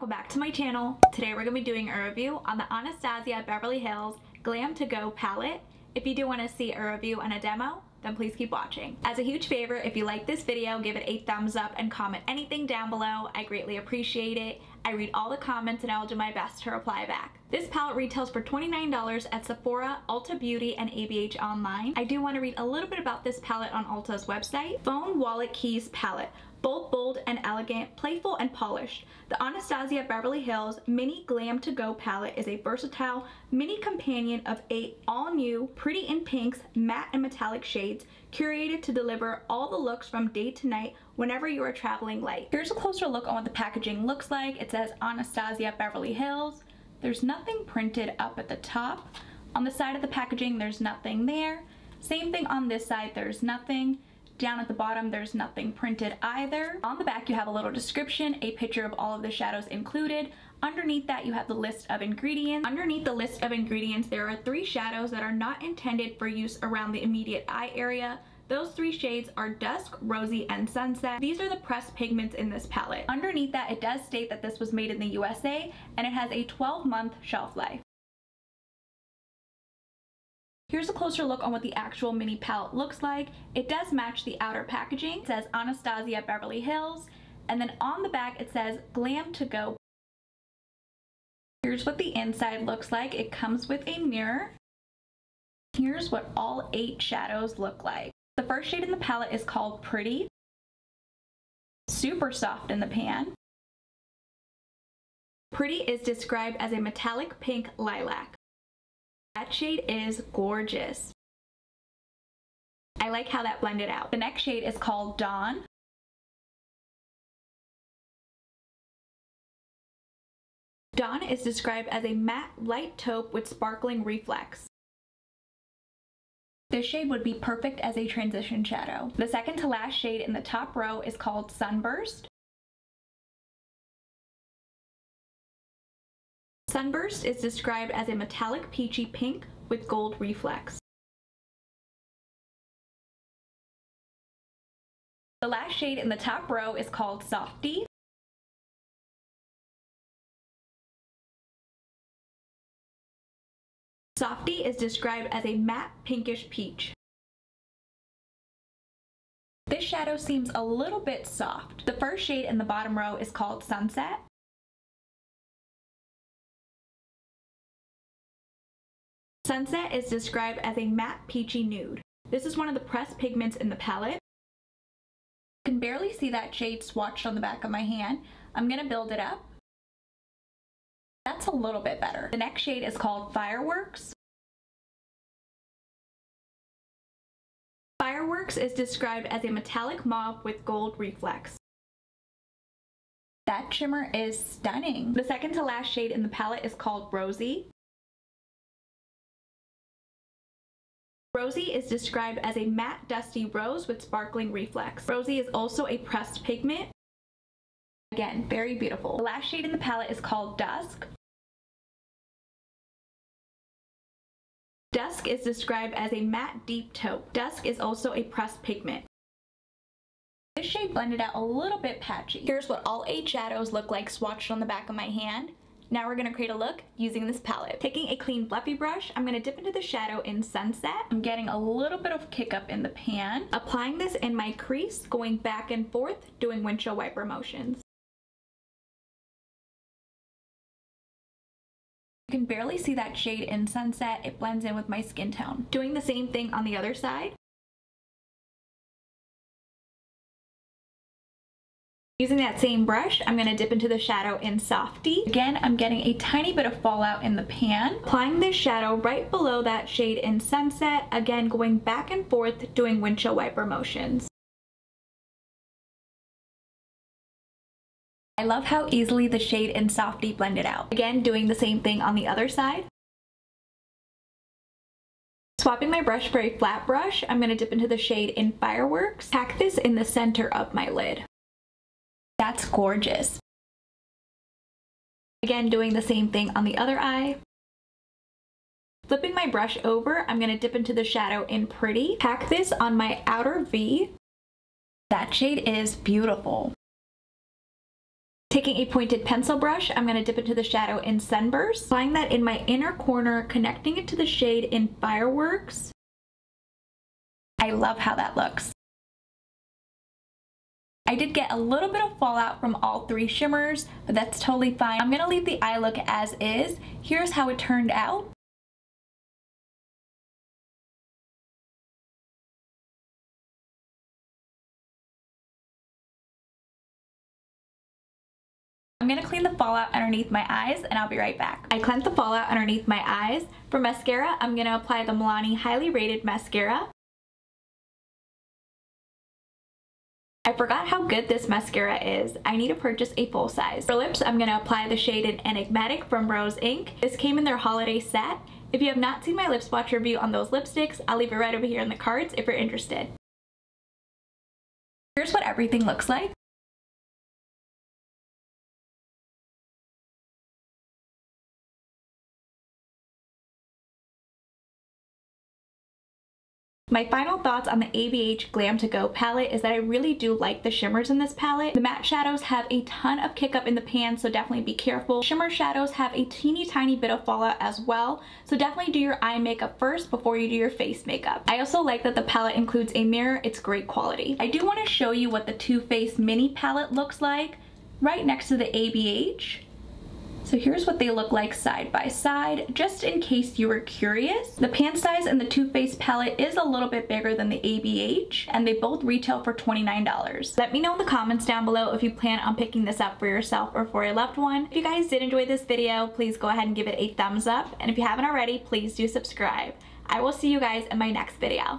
welcome back to my channel. Today we're going to be doing a review on the Anastasia Beverly Hills Glam To Go palette. If you do want to see a review and a demo, then please keep watching. As a huge favor, if you like this video, give it a thumbs up and comment anything down below. I greatly appreciate it. I read all the comments and I will do my best to reply back. This palette retails for $29 at Sephora, Ulta Beauty, and ABH online. I do want to read a little bit about this palette on Ulta's website. Phone Wallet Keys Palette. Both bold and elegant, playful and polished. The Anastasia Beverly Hills Mini Glam To Go palette is a versatile mini companion of 8 all-new, pretty in pinks, matte and metallic shades, curated to deliver all the looks from day to night whenever you are traveling light. Here's a closer look on what the packaging looks like. It says Anastasia Beverly Hills. There's nothing printed up at the top. On the side of the packaging, there's nothing there. Same thing on this side, there's nothing. Down at the bottom, there's nothing printed either. On the back, you have a little description, a picture of all of the shadows included. Underneath that, you have the list of ingredients. Underneath the list of ingredients, there are 3 shadows that are not intended for use around the immediate eye area. Those 3 shades are Dusk, Rosy, and Sunset. These are the pressed pigments in this palette. Underneath that, it does state that this was made in the USA, and it has a 12-month shelf life. Here's a closer look on what the actual mini palette looks like. It does match the outer packaging. It says Anastasia Beverly Hills, and then on the back it says Glam To Go. Here's what the inside looks like. It comes with a mirror. Here's what all 8 shadows look like. The first shade in the palette is called Pretty. Super soft in the pan. Pretty is described as a metallic pink lilac. That shade is Gorgeous. I like how that blended out. The next shade is called Dawn. Dawn is described as a matte light taupe with sparkling reflex. This shade would be perfect as a transition shadow. The second to last shade in the top row is called Sunburst. Sunburst is described as a metallic peachy pink with gold reflex. The last shade in the top row is called Softy. Softy is described as a matte pinkish peach. This shadow seems a little bit soft. The first shade in the bottom row is called Sunset. Sunset is described as a matte peachy nude. This is one of the pressed pigments in the palette. You can barely see that shade swatched on the back of my hand. I'm going to build it up. That's a little bit better. The next shade is called Fireworks. Fireworks is described as a metallic mauve with gold reflex. That shimmer is stunning. The second to last shade in the palette is called Rosy. Rosy is described as a matte dusty rose with sparkling reflex. Rosy is also a pressed pigment. Again, very beautiful. The last shade in the palette is called Dusk. Dusk is described as a matte deep taupe. Dusk is also a pressed pigment. This shade blended out a little bit patchy. Here's what all 8 shadows look like swatched on the back of my hand. Now we're going to create a look using this palette. Taking a clean fluffy brush, I'm going to dip into the shadow in Sunset. I'm getting a little bit of kick up in the pan. Applying this in my crease, going back and forth, doing windshield wiper motions. You can barely see that shade in Sunset. It blends in with my skin tone. Doing the same thing on the other side. Using that same brush, I'm going to dip into the shadow in Softy. Again, I'm getting a tiny bit of fallout in the pan. Applying this shadow right below that shade in Sunset, again going back and forth doing windshield wiper motions. I love how easily the shade in Softy blended out. Again, doing the same thing on the other side. Swapping my brush for a flat brush, I'm going to dip into the shade in Fireworks. Pack this in the center of my lid. That's gorgeous. Again, doing the same thing on the other eye. Flipping my brush over, I'm going to dip into the shadow in Pretty. Pack this on my outer V. That shade is beautiful. Taking a pointed pencil brush, I'm going to dip into the shadow in Sunburst, applying that in my inner corner, connecting it to the shade in Fireworks. I love how that looks. I did get a little bit of fallout from all three shimmers, but that's totally fine. I'm going to leave the eye look as is. Here's how it turned out. I'm going to clean the fallout underneath my eyes and I'll be right back. I cleansed the fallout underneath my eyes. For mascara, I'm going to apply the Milani Highly Rated Mascara. I forgot how good this mascara is. I need to purchase a full size. For lips, I'm going to apply the shade in Enigmatic from Rose Inc. This came in their holiday set. If you have not seen my lip swatch review on those lipsticks, I'll leave it right over here in the cards if you're interested. Here's what everything looks like. My final thoughts on the ABH Glam To Go palette is that I really do like the shimmers in this palette. The matte shadows have a ton of kick up in the pan, so definitely be careful. Shimmer shadows have a teeny tiny bit of fallout as well, so definitely do your eye makeup first before you do your face makeup. I also like that the palette includes a mirror. It's great quality. I do want to show you what the Too Faced mini palette looks like right next to the ABH. So here's what they look like side by side, just in case you were curious. The pan size in the Too Faced palette is a little bit bigger than the ABH, and they both retail for $29. Let me know in the comments down below if you plan on picking this up for yourself or for a loved one. If you guys did enjoy this video, please go ahead and give it a thumbs up, and if you haven't already, please do subscribe. I will see you guys in my next video.